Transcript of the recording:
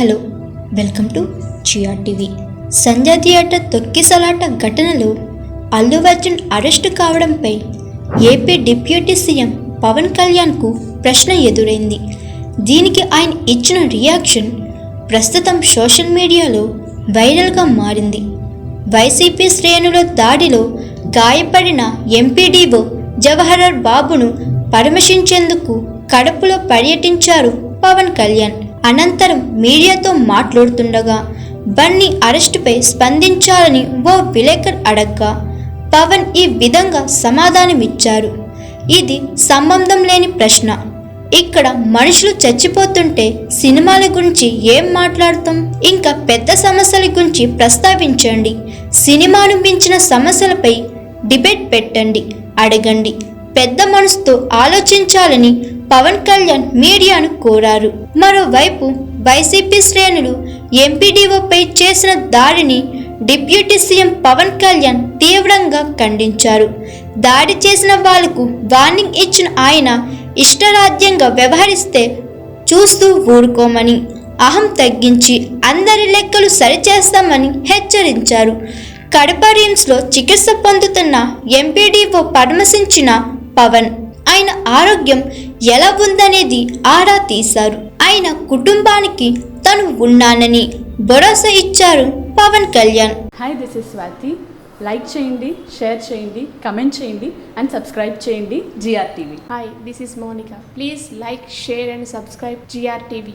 Hello, welcome to GRTV. Sanjay theatre తొక్కిసలాట ఘటనలో Allu Arjun arrest కావడంపై ఏపీ డిప్యూటీ సీఎం పవన్ కళ్యాణ్కు ప్రశ్న ఎదురైంది. దీనికి ఆయన ఇచ్చిన రియాక్షన్ ప్రస్తుతం సోషల్ మీడియాలో వైరల్గా మారింది. వైసీపీ శ్రేణుల దాడిలో గాయపడిన ఎంపీడీఓ జవహర్ బాబును పరామర్శించేందుకు కడపలో పర్యటించారు పవన్ కళ్యాణ్. అనంతరం మీడియాతో మాట్లాడుతుండగా బన్నీ అరెస్టుపై స్పందించాలని ఓ విలేకరు అడగ్గా పవన్ ఈ విధంగా సమాధానమిచ్చారు. ఇది సంబంధం లేని ప్రశ్న. ఇక్కడ మనుషులు చచ్చిపోతుంటే సినిమాల గురించి ఏం మాట్లాడతాం? ఇంకా పెద్ద సమస్యల గురించి ప్రస్తావించండి. సినిమాను మించిన సమస్యలపై డిబేట్ పెట్టండి, అడగండి. పెద్ద మనసుతో ఆలోచించాలని పవన్ కళ్యాణ్ మీడియాను కోరారు. మరోవైపు వైసీపీ శ్రేణులు ఎంపీడీఓపై చేసిన దాడిని డిప్యూటీ సీఎం పవన్ కళ్యాణ్ తీవ్రంగా ఖండించారు. దాడి చేసిన వాళ్లకు వార్నింగ్ ఇచ్చిన ఆయన ఇష్టరాజ్యంగా వ్యవహరిస్తే చూస్తూ ఊరుకోమని, అహం తగ్గించి అందరి లెక్కలు సరిచేస్తామని హెచ్చరించారు. కడప రిమ్స్లో చికిత్స పొందుతున్న ఎంపీడీఓ పరామర్శించిన పవన్ ఆయన ఆరోగ్యం ఎలా ఉందనేది ఆరా తీశారు. ఆయన కుటుంబానికి తను ఉన్నానని భరోసా ఇచ్చారు Pawan Kalyan. Hi, this is Swathi. Like చేయండి, షేర్ చేయండి, కమెంట్ చేయండి అండ్ సబ్స్క్రైబ్ చేయండి GRTV. Hi, this is Monica. Please like, share and subscribe GRTV.